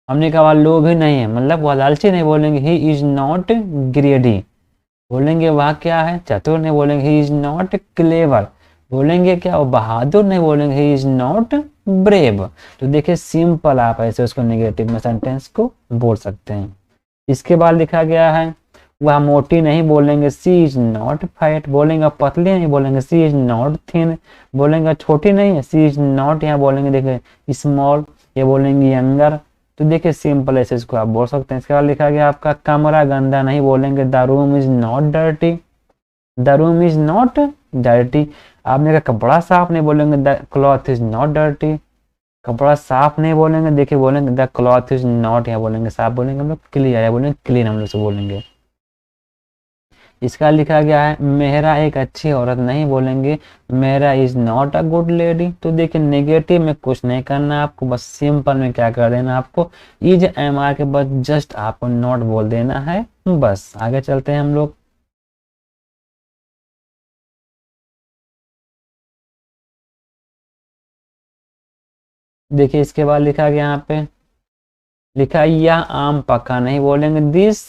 हमने कहा वह लोभी नहीं है, मतलब वह लालची नहीं, बोलेंगे ही इज नॉट ग्रेडी। बोलेंगे वह क्या है, चतुर नहीं, बोलेंगे ही इज नॉट क्लेवर। बोलेंगे क्या वो बहादुर नहीं, बोलेंगे ही इज नॉट ब्रेव। तो देखिए सिंपल आप ऐसे उसको नेगेटिव में सेंटेंस को बोल सकते हैं। इसके बाद लिखा गया है वह मोटी नहीं, बोलेंगे सी इज नॉट फैट। बोलेंगे पतली नहीं, बोलेंगे सी इज नॉट थिन। बोलेंगे छोटी नहीं है, सी इज नॉट, यहाँ बोलेंगे देखिए स्मॉल। ये बोलेंगे यंगर। तो देखिए सिंपल ऐसे इसको आप बोल सकते हैं। इसके बाद लिखा गया आपका कमरा गंदा नहीं, बोलेंगे the room is not dirty, the room is not dirty. आपने कहा कपड़ा साफ नहीं, बोलेंगे the cloth is not dirty, कपड़ा साफ नहीं बोलेंगे। देखिए बोलेंगे द क्लॉथ इज नॉट, यहाँ बोलेंगे साफ, बोलेंगे हम लोग क्लियर, या बोलेंगे क्लीन हम लोग से बोलेंगे। इसका लिखा गया है मेहरा एक अच्छी औरत नहीं, बोलेंगे Mehra is not a good lady. तो देखिए नेगेटिव में कुछ नहीं करना आपको, बस सिंपल में क्या कर देना आपको, इज एम आर के बाद जस्ट आपको नॉट बोल देना है। बस आगे चलते हैं हम लोग। देखिए इसके बाद लिखा गया यहाँ पे, लिखा है यह आम पका नहीं, बोलेंगे this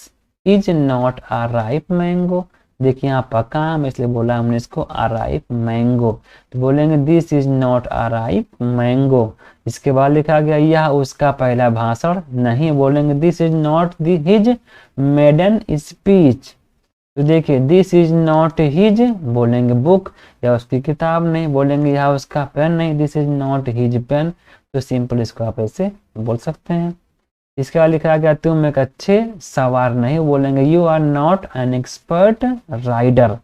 is not a ripe mango. देखिए यहाँ पका आम इसलिए बोला हमने इसको अ राइप मैंगो, तो बोलेंगे this is not a ripe mango. इसके बाद लिखा गया यह उसका पहला भाषण नहीं, बोलेंगे this is not his maiden speech. तो देखिए दिस इज नॉट हिज, बोलेंगे बुक, या उसकी किताब नहीं, बोलेंगे यह उसका पेन नहीं, this is not his pen. तो सिंपल इसको आप ऐसे बोल सकते हैं। इसके बाद लिखा गया तुम एक अच्छे सवार नहीं, बोलेंगे you are not an expert rider.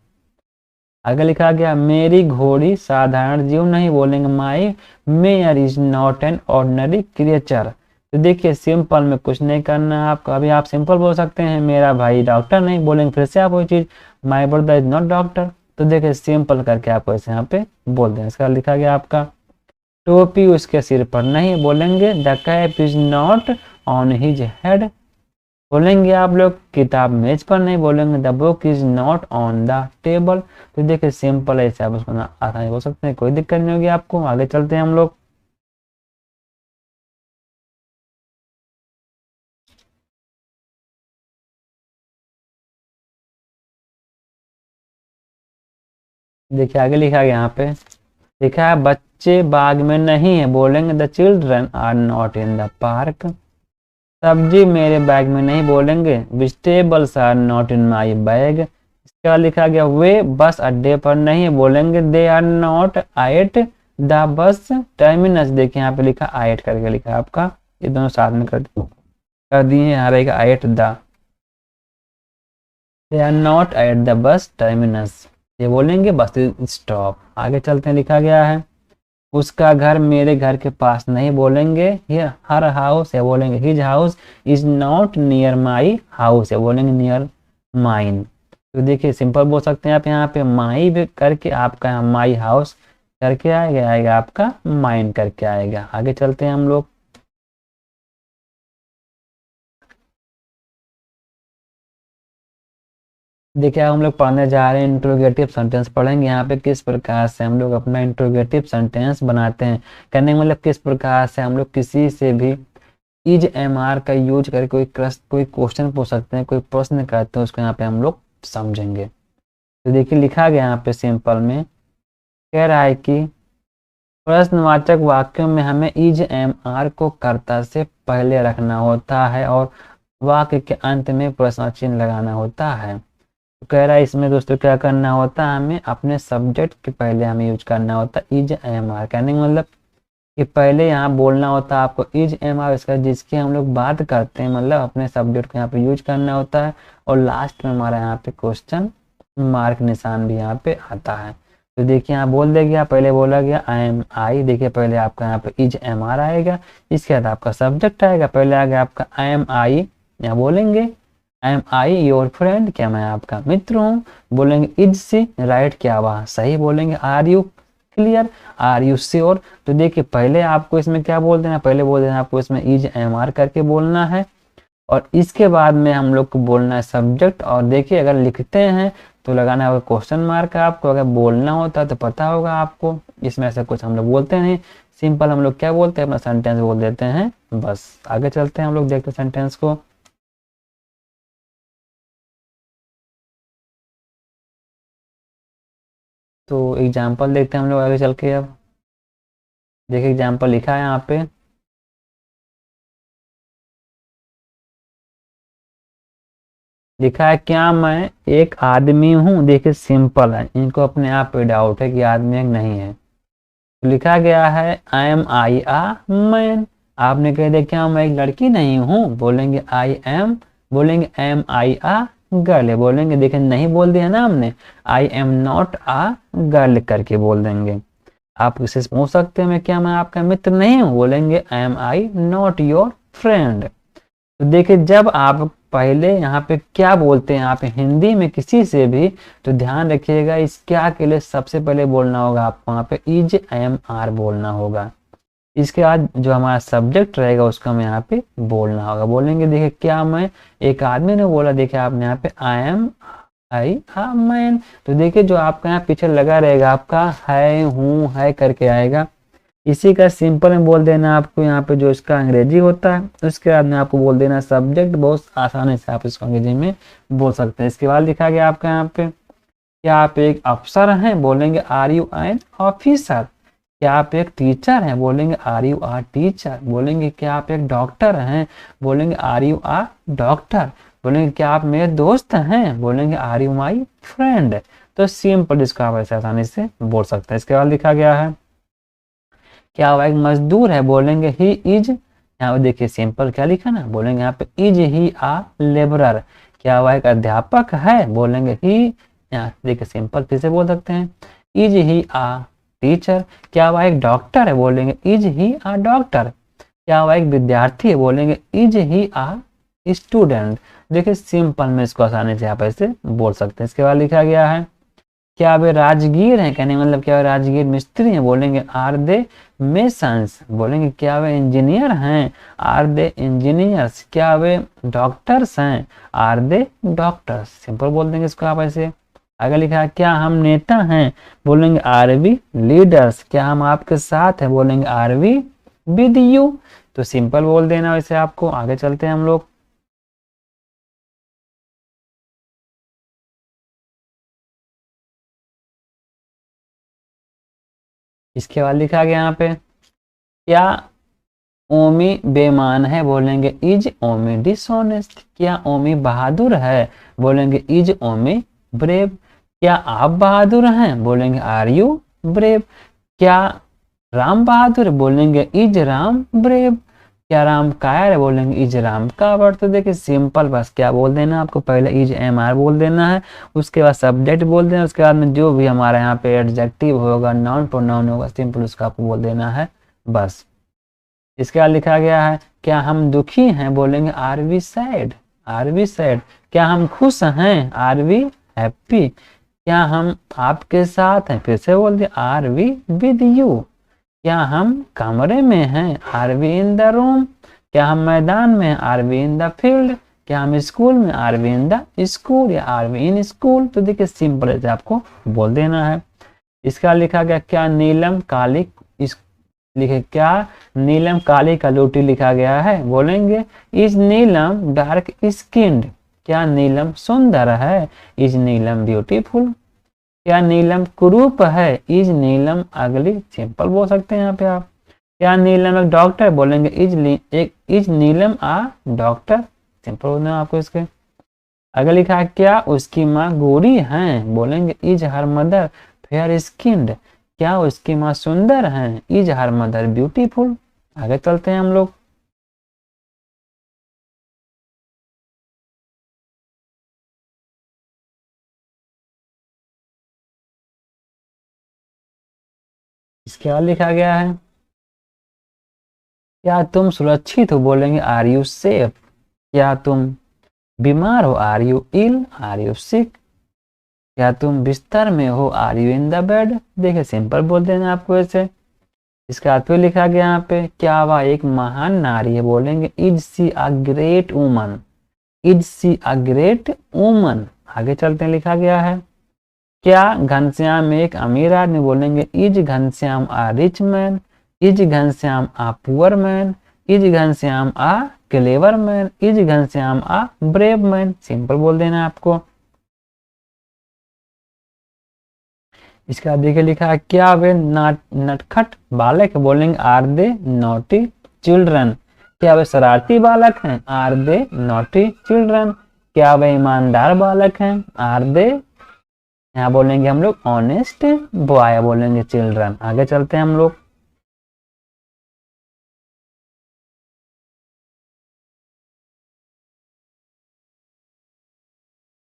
आगे लिखा गया मेरी घोड़ी साधारण जीव नहीं, बोलेंगे my mare is not an ordinary creature. तो देखिए सिंपल में कुछ नहीं करना है आपको, अभी आप सिंपल बोल सकते हैं मेरा भाई डॉक्टर नहीं, बोलेंगे फिर से आप वही चीज my brother is not doctor. तो देखिए सिंपल करके आपको ऐसे यहाँ पे बोल दें। इसका लिखा गया आपका टोपी उसके सिर पर नहीं, बोलेंगे the cap is not on his head. बोलेंगे आप लोग किताब मेज पर नहीं, बोलेंगे the book is not on the table. तो देखिए सिंपल ऐसे आप उसको आसानी बोल सकते हैं, कोई दिक्कत नहीं होगी आपको। आगे चलते हैं हम लोग। देखिए आगे लिखा गया यहाँ पे, लिखा है बच्चे बाग में नहीं है, बोलेंगे the children are not in the park. सब्जी मेरे बैग में नहीं, बोलेंगे vegetables are not in my bag. इसका लिखा गया वे बस अड्डे पर नहीं है, बोलेंगे they are not at the bus terminus. देखिए यहाँ पे लिखा एट करके लिखा है आपका, ये दोनों साथ में कर दिए, यहाँ रहेगा at the, they are not at the bus terminus, ये बोलेंगे बस स्टॉप। आगे चलते हैं, लिखा गया है उसका घर मेरे घर के पास नहीं, बोलेंगे हर हाउस है, बोलेंगे his house is not near my house, है बोलेंगे नियर माइन। तो देखिए सिंपल बोल सकते हैं आप यहाँ पे माई भी करके आपका यहाँ माई हाउस करके आएगा आपका माइन करके आएगा। आगे चलते हैं हम लोग। देखिए हम लोग पढ़ने जा रहे हैं इंट्रोगेटिव सेंटेंस पढ़ेंगे। यहाँ पे किस प्रकार से हम लोग अपना इंट्रोगेटिव सेंटेंस बनाते हैं, कहने का मतलब किस प्रकार से हम लोग किसी से भी इज एम आर का यूज करके कोई क्वेश्चन पूछ सकते हैं, कोई प्रश्न करते हैं, उसको यहाँ पे हम लोग समझेंगे। तो देखिए लिखा गया यहाँ पे सिंपल में, कह रहा है कि प्रश्नवाचक वाक्यों में हमें इज एम आर को कर्ता से पहले रखना होता है और वाक्य के अंत में प्रश्न चिन्ह लगाना होता है। तो कह रहा है इसमें दोस्तों क्या करना होता है, हमें अपने सब्जेक्ट के पहले हमें यूज करना होता है इज एम आर। कहने का मतलब कि पहले यहाँ बोलना होता है आपको इज एम आर, इसका जिसकी हम लोग बात करते हैं, मतलब अपने सब्जेक्ट को यहाँ पे यूज करना होता है, और लास्ट में हमारा यहाँ पे क्वेश्चन मार्क निशान भी यहाँ पे आता है। तो देखिए यहाँ बोल दे गया, पहले बोला गया आई एम आई, देखिए पहले आपका यहाँ पे इज एम आर आएगा, इसके बाद आपका सब्जेक्ट आएगा, पहले आ गया आपका आई एम आई, यहाँ बोलेंगे I M I your friend, क्या मैं आपका मित्र हूँ, बोलेंगे इज से राइट, क्या वह सही, बोलेंगे are you clear, are you sure. तो देखिए पहले आपको इसमें क्या बोल देना, पहले बोल देना आपको इसमें इज एम आर करके बोलना है, और इसके बाद में हम लोग को बोलना है सब्जेक्ट। और देखिए अगर लिखते हैं तो लगाना होगा क्वेश्चन मार्क आपको, अगर बोलना होता है तो पता होगा आपको, इसमें ऐसा कुछ हम लोग बोलते नहीं, सिंपल हम लोग क्या बोलते हैं, अपना सेंटेंस बोल देते हैं बस। आगे चलते हैं हम लोग, देखते हैं सेंटेंस को। तो एग्जाम्पल देखते हैं हम लोग आगे चल के। अब देखिए एग्जाम्पल लिखा है यहाँ पे, लिखा है क्या मैं एक आदमी हूँ। देखिए सिंपल है, इनको अपने आप पे डाउट है कि आदमी एक नहीं है, तो लिखा गया है I am I uh man. आपने कह दिया क्या मैं एक लड़की नहीं हूँ, बोलेंगे आई एम, बोलेंगे एम आई आ गर्ल, बोलेंगे देखिए नहीं बोल दिया ना हमने, I am not a girl करके बोल देंगे। आप इसे पूछ सकते हैं क्या मैं आपका मित्र नहीं हूँ, बोलेंगे I M I not your friend. तो देखिए जब आप पहले यहाँ पे क्या बोलते हैं, यहाँ पे हिंदी में किसी से भी, तो ध्यान रखिएगा इस क्या के लिए सबसे पहले बोलना होगा आपको, वहाँ पे इज एम आर बोलना होगा। इसके बाद जो हमारा सब्जेक्ट रहेगा उसका हमें यहाँ पे बोलना होगा। बोलेंगे देखिए क्या, मैं, एक आदमी ने बोला, देखिए आपने यहाँ पे आई मैन, तो देखिए जो आपका यहाँ पीछे लगा रहेगा आपका है, हूँ, है करके आएगा। इसी का सिंपल में बोल देना आपको यहाँ पे जो इसका अंग्रेजी होता है, उसके बाद में आपको बोल देना सब्जेक्ट। बहुत आसानी से आप इसको अंग्रेजी में बोल सकते हैं। इसके बाद लिखा गया आपका यहाँ पे, क्या आप एक अफसर हैं, बोलेंगे आर यू एन ऑफिसर। क्या आप एक टीचर हैं, बोलेंगे आर यू आर टीचर। बोलेंगे क्या आप एक डॉक्टर हैं, बोलेंगे आर यू आर डॉक्टर। बोलेंगे क्या आप मेरे दोस्त हैं, बोलेंगे आर यू माई फ्रेंड। तो सिंपल इसको आप ऐसे आसानी से बोल सकते हैं। इसके बाद लिखा गया है, क्या वह एक मजदूर है, बोलेंगे ही इज, यहाँ पे देखिए सिंपल क्या लिखा ना, बोलेंगे यहाँ पे इज ही आ लेबरर। क्या वह एक अध्यापक है, बोलेंगे ही, यहाँ देखिए सिंपल फिर से बोल सकते हैं, इज ही आ टीचर। क्या वह एक डॉक्टर है, बोलेंगे इज ही आ डॉक्टर। क्या वह एक विद्यार्थी है, बोलेंगे इज ही आ स्टूडेंट। देखिए सिंपल में इसको आसानी से आप ऐसे बोल सकते हैं। इसके बाद लिखा गया है, क्या वे राजगीर हैं, कहने मतलब क्या वे राजगीर मिस्त्री हैं, बोलेंगे आर दे मेसन्स। बोलेंगे क्या वे इंजीनियर हैं, आर दे इंजीनियर्स। क्या वे डॉक्टर्स हैं, आर दे डॉक्टर्स। सिंपल बोल देंगे इसको आप ऐसे। आगे लिखा है, क्या हम नेता हैं, बोलेंगे आर वी लीडर्स। क्या हम आपके साथ हैं, बोलेंगे आर वी विद यू। तो सिंपल बोल देना वैसे आपको। आगे चलते हैं हम लोग। इसके बाद लिखा गया यहाँ पे, क्या ओमी बेईमान है, बोलेंगे इज ओमी डिसऑनेस्ट। क्या ओमी बहादुर है, बोलेंगे इज ओमी ब्रेव। क्या आप बहादुर हैं, बोलेंगे आर यू ब्रेव। क्या राम बहादुर, बोलेंगे इज राम ब्रेव। क्या राम कायर है, बोलेंगे इज राम कावर। तो देखिए सिंपल, बस क्या बोल देना आपको, पहले इज एम आर बोल देना है, उसके बाद सब्जेक्ट बोल देना, उसके बाद में जो भी हमारा यहाँ पे एडजेक्टिव होगा, नाउन प्रोनाउन होगा, सिंपल उसका आपको बोल देना है बस। इसके बाद लिखा गया है, क्या हम दुखी हैं, बोलेंगे are we sad, are we sad. क्या हम खुश हैं, आर वी हैप्पी। क्या हम आपके साथ हैं, फिर से बोल दिया आर वी विद यू। क्या हम कमरे में हैं, are we in the room. क्या हम मैदान में हैं, are we in the field. क्या हम स्कूल में, are we in the school या आर वी इन स्कूल। तो देखिए सिंपल है, आपको बोल देना है। इसका लिखा गया, क्या नीलम काली, इस लिखे क्या नीलम काली का लूटी लिखा गया है, बोलेंगे इज नीलम डार्क स्किन्ड। क्या नीलम सुंदर है, इज नीलम ब्यूटीफुल। क्या नीलम कुरूप है, इज नीलम अगली। सिंपल बोल सकते हैं यहाँ पे आप। क्या नीलम एक डॉक्टर, बोलेंगे is Neelam a doctor. Simple बोलना है आपको इसके। अगर लिखा है, क्या उसकी माँ गोरी है, बोलेंगे is her mother fair skinned. क्या उसकी माँ सुंदर है, इज हर मदर ब्यूटीफुल। आगे चलते हैं हम लोग। इसके बाद लिखा गया है, क्या तुम सुरक्षित हो, बोलेंगे आर यू सेफ। क्या तुम बीमार हो, are you ill, are you sick. क्या तुम बिस्तर में हो, are you in the bed. देखिए सिंपल बोल देना आपको ऐसे। इसका अर्थ लिखा गया यहाँ पे, क्या वह एक महान नारी है, बोलेंगे is she a great woman, is she a great woman. आगे चलते हैं, लिखा गया है, क्या घनश्याम एक अमीर आदमी, बोलेंगे is Ghanshyam a rich man. Is Ghanshyam a poor man. Is Ghanshyam a clever man. Is Ghanshyam a brave man. Simple बोल देना आपको। इसका देखिए लिखा है, क्या वे नटखट बालक है, बोलेंगे आर दे नॉटी चिल्ड्रन। क्या वे शरारती बालक हैं, आर दे नॉटी चिल्ड्रन। क्या वे ईमानदार बालक हैं, आर दे, यहाँ बोलेंगे हम लोग ऑनेस्ट बॉय, बोलेंगे चिल्ड्रन। आगे चलते हैं हम लोग।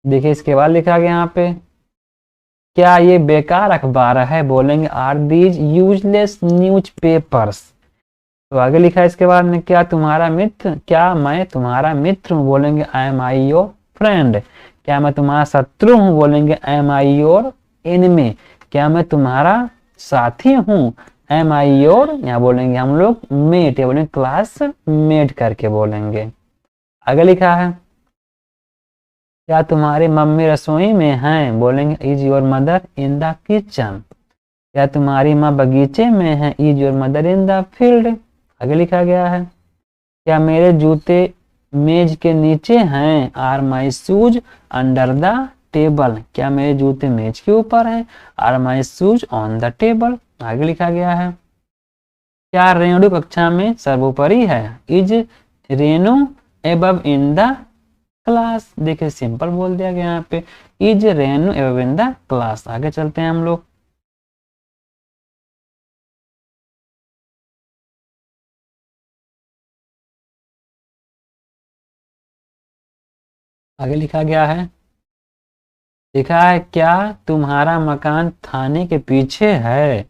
देखिए इसके बाद लिखा गया यहाँ पे, क्या ये बेकार अखबार है, बोलेंगे are these useless newspapers. तो आगे लिखा है इसके बाद में, क्या तुम्हारा मित्र, क्या मैं तुम्हारा मित्र हूँ, बोलेंगे I M I your friend. क्या मैं तुम्हारा शत्रु हूँ, बोलेंगे I M I your enemy. क्या मैं तुम्हारा साथी हूँ, एम आई योर, यहाँ बोलेंगे हम लोग मेट, या बोलेंगे क्लास मेट करके बोलेंगे। आगे लिखा है, क्या तुम्हारी मम्मी रसोई में है, बोलेंगे is your mother in the kitchen. क्या तुम्हारी माँ बगीचे में है, is your mother in the field. आगे लिखा गया है, क्या मेरे जूते मेज के नीचे हैं, are my shoes under the table. क्या मेरे जूते मेज के ऊपर हैं, are my shoes on the table. आगे लिखा गया है, क्या रेणु कक्षा में सर्वोपरि है, is Renu above in the class. देखिए सिंपल बोल दिया गया यहाँ पे, is Renu above in the class. आगे चलते हैं हम लोग। आगे लिखा गया है, लिखा है क्या तुम्हारा मकान थाने के पीछे है,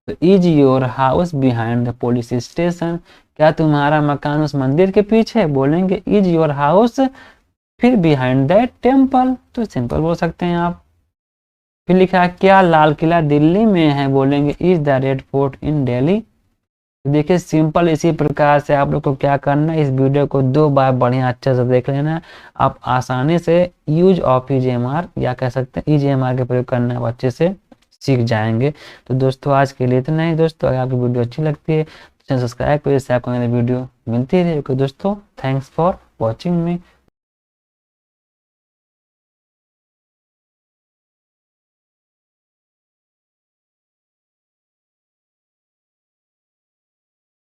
तो is your house behind the police station. क्या तुम्हारा मकान उस मंदिर के पीछे, बोलेंगे इज योर हाउस फिर बिहाइंड दैट टेम्पल। तो सिंपल बोल सकते हैं आप। फिर लिखा है, क्या लाल किला दिल्ली में है, बोलेंगे इज द रेड फोर्ट इन दिल्ली। देखिए सिंपल इसी प्रकार से आप लोग को क्या करना है, इस वीडियो को 2 बार बढ़िया अच्छे से देख लेना है। आप आसानी से यूज ऑफ ईजीएमआर या कह सकते हैं ईजीएमआर के प्रयोग करना आप अच्छे से सीख जाएंगे। तो दोस्तों आज के लिए इतना ही। दोस्तों अगर आपकी वीडियो अच्छी लगती है तो चैनल सब्सक्राइब करिए, इससे आपको मेरी वीडियो मिलती रहेगी। दोस्तों थैंक्स फॉर वॉचिंग मी।